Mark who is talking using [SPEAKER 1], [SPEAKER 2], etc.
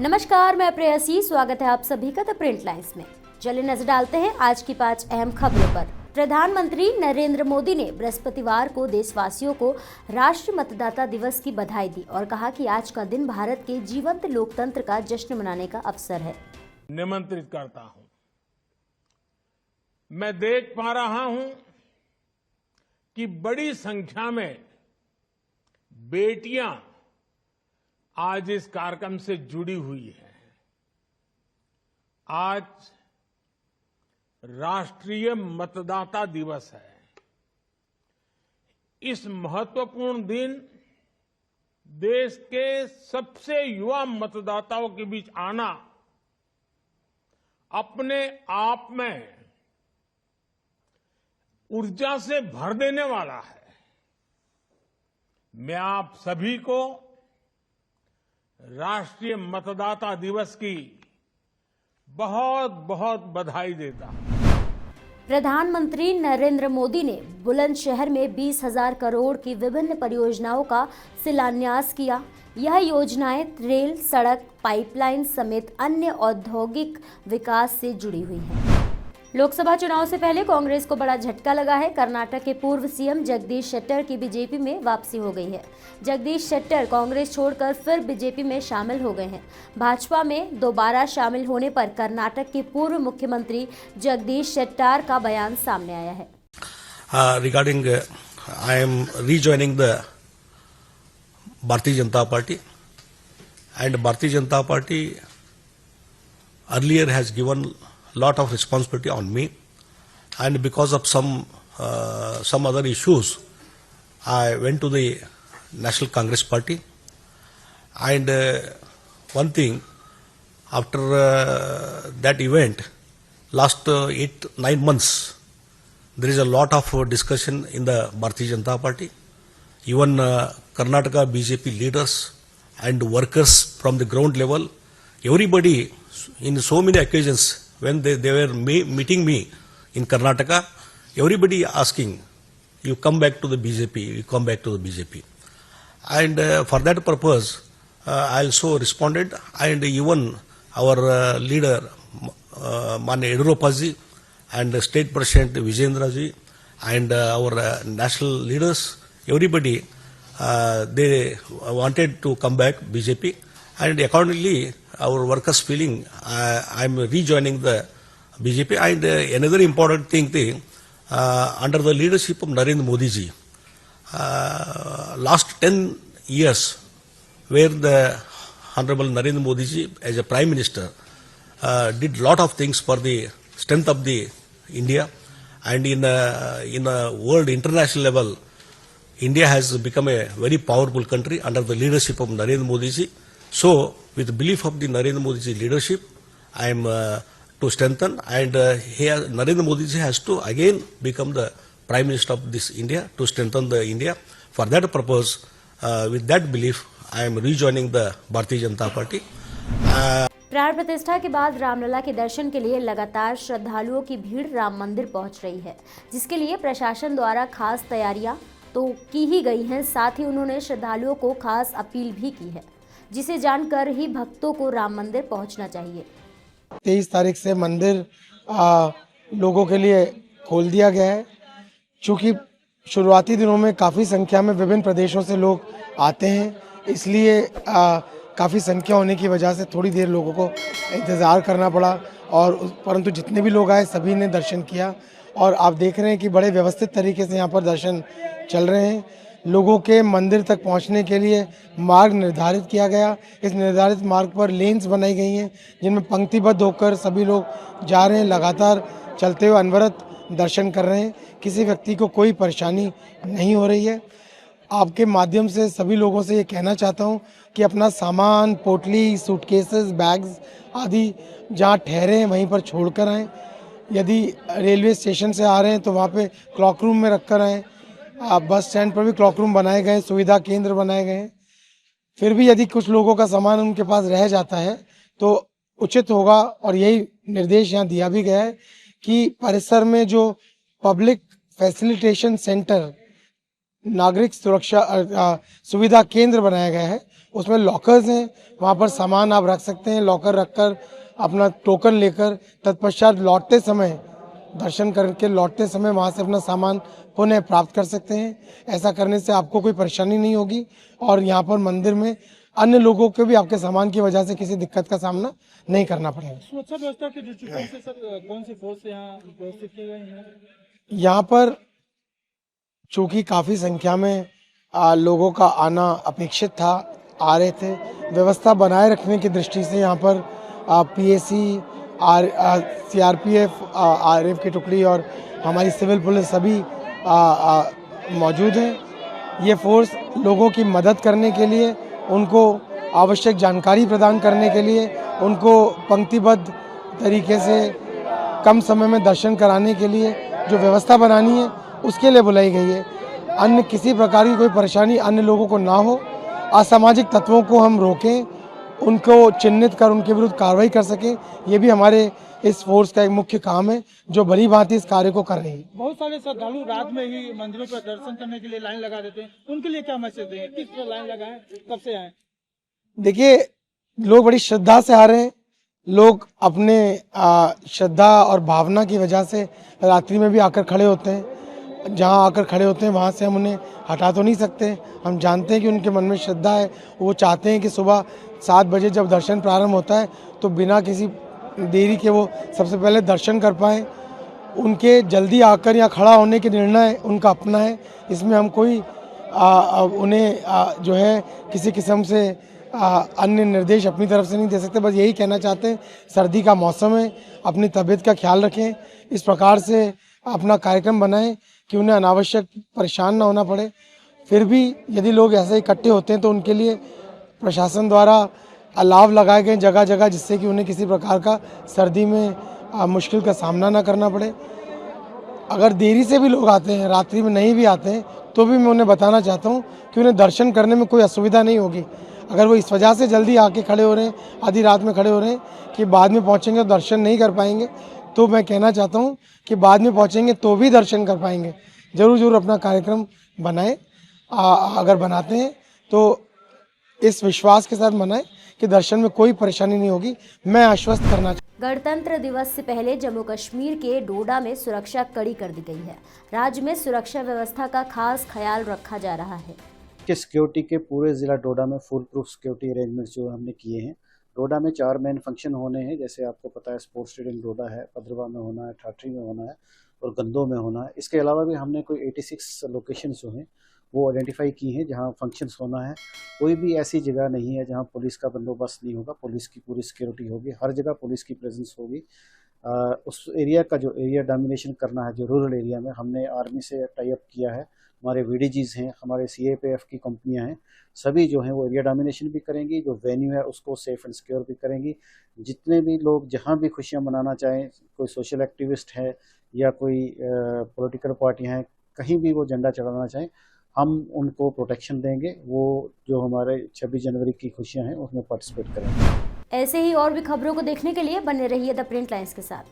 [SPEAKER 1] नमस्कार, मैं प्रेयसी। स्वागत है आप सभी का द प्रिंट लाइन्स में। चलिए नजर डालते हैं आज की 5 अहम खबरों पर। प्रधानमंत्री नरेंद्र मोदी ने बृहस्पतिवार को देशवासियों को राष्ट्रीय मतदाता दिवस की बधाई दी और कहा कि आज का दिन भारत के जीवंत लोकतंत्र का जश्न मनाने का अवसर है।
[SPEAKER 2] निमंत्रित करता हूं। मैं देख पा रहा हूं कि बड़ी संख्या में बेटियां आज इस कार्यक्रम से जुड़ी हुई है। आज राष्ट्रीय मतदाता दिवस है। इस महत्वपूर्ण दिन देश के सबसे युवा मतदाताओं के बीच आना अपने आप में ऊर्जा से भर देने वाला है। मैं आप सभी को राष्ट्रीय मतदाता दिवस की बहुत बहुत बधाई देता हूं।
[SPEAKER 1] प्रधानमंत्री नरेंद्र मोदी ने बुलंदशहर में 20,000 करोड़ की विभिन्न परियोजनाओं का शिलान्यास किया। यह योजनाएं रेल, सड़क, पाइपलाइन समेत अन्य औद्योगिक विकास से जुड़ी हुई हैं। लोकसभा चुनाव से पहले कांग्रेस को बड़ा झटका लगा है। कर्नाटक के पूर्व सीएम जगदीश शेट्टर की बीजेपी में वापसी हो गई है। जगदीश शेट्टर कांग्रेस छोड़कर फिर बीजेपी में शामिल हो गए हैं। भाजपा में दोबारा शामिल होने पर कर्नाटक के पूर्व मुख्यमंत्री जगदीश शेट्टर का बयान सामने आया है।
[SPEAKER 3] Regarding I am rejoining the Bharatiya Janata Party, and Bharatiya Janata Party earlier has given lot of responsibility on me, and because of some other issues I went to the National Congress Party. And one thing, after that event, last 8-9 months there is a lot of discussion in the Bharatiya Janata Party. Even Karnataka BJP leaders and workers from the ground level, everybody in so many occasions when they were meeting me in Karnataka, everybody asking, you come back to the BJP, you come back to the BJP. And for that purpose, I also responded, and even our leader, Manya Yediyurappa ji, and State President Vijayendra ji, and our national leaders, everybody, they wanted to come back BJP, and accordingly, our workers feeling I am rejoining the BJP. And another important thing, under the leadership of Narendra Modi ji, last 10 years, where the Honorable Narendra Modi ji as a Prime Minister did lot of things for the strength of the India, and in a world international level, India has become a very powerful country under the leadership of Narendra Modi ji. So, with the belief of the Narendra Modi ji leadership, I am to strengthen, and Narendra Modi ji has to again become the Prime Minister of this India, to strengthen the India. For that purpose, with that belief, I am rejoining the Bharatiya Janata Party.
[SPEAKER 1] प्राण प्रतिष्ठा के बाद रामलला के दर्शन के लिए लगातार श्रद्धालुओं की भीड़ राम मंदिर पहुंच रही है, जिसके लिए प्रशासन द्वारा खास तैयारियां तो की ही गई हैं। साथ ही उन्होंने श्रद्धालुओं को खास अपील भी की है, जिसे जानकर ही भक्तों को राम मंदिर पहुंचना चाहिए।
[SPEAKER 4] 23 तारीख से मंदिर लोगों के लिए खोल दिया गया है। चूँकि शुरुआती दिनों में काफ़ी संख्या में विभिन्न प्रदेशों से लोग आते हैं, इसलिए काफ़ी संख्या होने की वजह से थोड़ी देर लोगों को इंतज़ार करना पड़ा, और परंतु जितने भी लोग आए सभी ने दर्शन किया। और आप देख रहे हैं कि बड़े व्यवस्थित तरीके से यहाँ पर दर्शन चल रहे हैं। लोगों के मंदिर तक पहुंचने के लिए मार्ग निर्धारित किया गया। इस निर्धारित मार्ग पर लेन्स बनाई गई हैं, जिनमें पंक्तिबद्ध होकर सभी लोग जा रहे हैं, लगातार चलते हुए अनवरत दर्शन कर रहे हैं। किसी व्यक्ति को कोई परेशानी नहीं हो रही है। आपके माध्यम से सभी लोगों से ये कहना चाहता हूँ कि अपना सामान, पोटली, सूटकेसेस, बैग्स आदि जहाँ ठहरे हैं वहीं पर छोड़ कर आएँ। यदि रेलवे स्टेशन से आ रहे हैं तो वहाँ पे क्लॉक रूम में रख कर आएँ। बस स्टैंड पर भी क्लॉक रूम बनाए गए, सुविधा केंद्र बनाए गए हैं। फिर भी यदि कुछ लोगों का सामान उनके पास रह जाता है तो उचित होगा, और यही निर्देश यहाँ दिया भी गया है कि परिसर में जो पब्लिक फैसिलिटेशन सेंटर, नागरिक सुरक्षा सुविधा केंद्र बनाया गया है, उसमें लॉकर्स हैं, वहाँ पर सामान आप रख सकते हैं, लॉकर रखकर अपना टोकन लेकर तत्पश्चात लौटते समय दर्शन करके लौटते समय वहाँ से अपना सामान पुनः प्राप्त कर सकते हैं। ऐसा करने से आपको कोई परेशानी नहीं होगी और यहाँ पर मंदिर में अन्य लोगों को भी आपके सामान की वजह से किसी दिक्कत का सामना नहीं करना पड़ेगा।
[SPEAKER 5] सुरक्षा व्यवस्था के दृष्टिकोण से सर कौन सी फोर्स यहाँ व्यवस्थित किए गए हैं?
[SPEAKER 4] यहाँ पर चूंकि काफ़ी संख्या में लोगों का आना अपेक्षित था, आ रहे थे, व्यवस्था बनाए रखने की दृष्टि से यहाँ पर पीएसी, सीआरपीएफ, आरएफ की टुकड़ी और हमारी सिविल पुलिस सभी मौजूद हैं। ये फोर्स लोगों की मदद करने के लिए, उनको आवश्यक जानकारी प्रदान करने के लिए, उनको पंक्तिबद्ध तरीके से कम समय में दर्शन कराने के लिए जो व्यवस्था बनानी है उसके लिए बुलाई गई है। अन्य किसी प्रकार की कोई परेशानी अन्य लोगों को ना हो, असामाजिक तत्वों को हम रोकें, उनको चिन्हित कर उनके विरुद्ध कार्रवाई कर सकें, ये भी हमारे इस फोर्स का एक मुख्य काम है जो भली भांति इस कार्य को कर रही है।
[SPEAKER 5] बहुत सारे श्रद्धालु रात में ही मंदिरों पर दर्शन करने के लिए लाइन लगा देते हैं, उनके लिए क्या मैसेज देंगे? किस तरह लाइन लगाएं, कब से आए?
[SPEAKER 4] देखिए, लोग बड़ी श्रद्धा से आ रहे हैं। लोग अपने श्रद्धा और भावना की वजह से रात्रि में भी आकर खड़े होते हैं। जहां आकर खड़े होते हैं वहां से हम उन्हें हटा तो नहीं सकते। हम जानते हैं कि उनके मन में श्रद्धा है, वो चाहते हैं कि सुबह 7 बजे जब दर्शन प्रारंभ होता है तो बिना किसी देरी के वो सबसे पहले दर्शन कर पाएँ। उनके जल्दी आकर या खड़ा होने के निर्णय उनका अपना है, इसमें हम कोई उन्हें जो है किसी किस्म से अन्य निर्देश अपनी तरफ से नहीं दे सकते। बस यही कहना चाहते हैं, सर्दी का मौसम है, अपनी तबीयत का ख्याल रखें, इस प्रकार से अपना कार्यक्रम बनाएं कि उन्हें अनावश्यक परेशान ना होना पड़े। फिर भी यदि लोग ऐसे इकट्ठे होते हैं तो उनके लिए प्रशासन द्वारा अलाव लगाए गए जगह जगह, जिससे कि उन्हें किसी प्रकार का सर्दी में मुश्किल का सामना ना करना पड़े। अगर देरी से भी लोग आते हैं, रात्रि में नहीं भी आते हैं, तो भी मैं उन्हें बताना चाहता हूँ कि उन्हें दर्शन करने में कोई असुविधा नहीं होगी। अगर वो इस वजह से जल्दी आके खड़े हो रहे हैं, आधी रात में खड़े हो रहे हैं कि बाद में पहुँचेंगे तो दर्शन नहीं कर पाएंगे, तो मैं कहना चाहता हूँ कि बाद में पहुँचेंगे तो भी दर्शन कर पाएंगे। जरूर अपना कार्यक्रम बनाएं। अगर बनाते हैं तो इस विश्वास के साथ मनाएं कि दर्शन में कोई परेशानी नहीं होगी। मैं आश्वस्त करना
[SPEAKER 1] गणतंत्र दिवस से पहले जम्मू कश्मीर के डोडा में सुरक्षा कड़ी कर दी गई है। राज्य में सुरक्षा व्यवस्था का खास ख्याल रखा जा रहा है।
[SPEAKER 6] कि सिक्योरिटी के पूरे ज़िला डोडा में फुल प्रूफ सिक्योरिटी अरेंजमेंट्स जो हमने किए हैं। डोडा में 4 मेन फंक्शन होने हैं, जैसे आपको पता है स्पोर्ट्स स्टेडियम डोडा है, भद्रवा में होना है, ठाठरी में होना है और गंदो में होना है। इसके अलावा भी हमने कोई 86 लोकेशंस जो हैं वो आइडेंटिफाई की हैं जहां फंक्शंस होना है। कोई भी ऐसी जगह नहीं है जहां पुलिस का बंदोबस्त नहीं होगा, पुलिस की पूरी सिक्योरिटी होगी, हर जगह पुलिस की प्रेजेंस होगी। उस एरिया का जो एरिया डोमिनेशन करना है, जो रूरल एरिया में, हमने आर्मी से टाई अप किया है। हमारे वीडीजीज हैं, हमारे सीएपीएफ की कंपनियां हैं, सभी जो हैं वो एरिया डोमिनेशन भी करेंगी, जो वेन्यू है उसको सेफ एंड सिक्योर भी करेंगी। जितने भी लोग जहां भी खुशियां मनाना चाहें, कोई सोशल एक्टिविस्ट है या कोई पॉलिटिकल पार्टी हैं, कहीं भी वो झंडा चढ़ाना चाहें, हम उनको प्रोटेक्शन देंगे। वो जो हमारे 26 जनवरी की खुशियां हैं उसमें पार्टिसिपेट करेंगे।
[SPEAKER 1] ऐसे ही और भी खबरों को देखने के लिए बने रहिए द प्रिंट लाइन्स के साथ।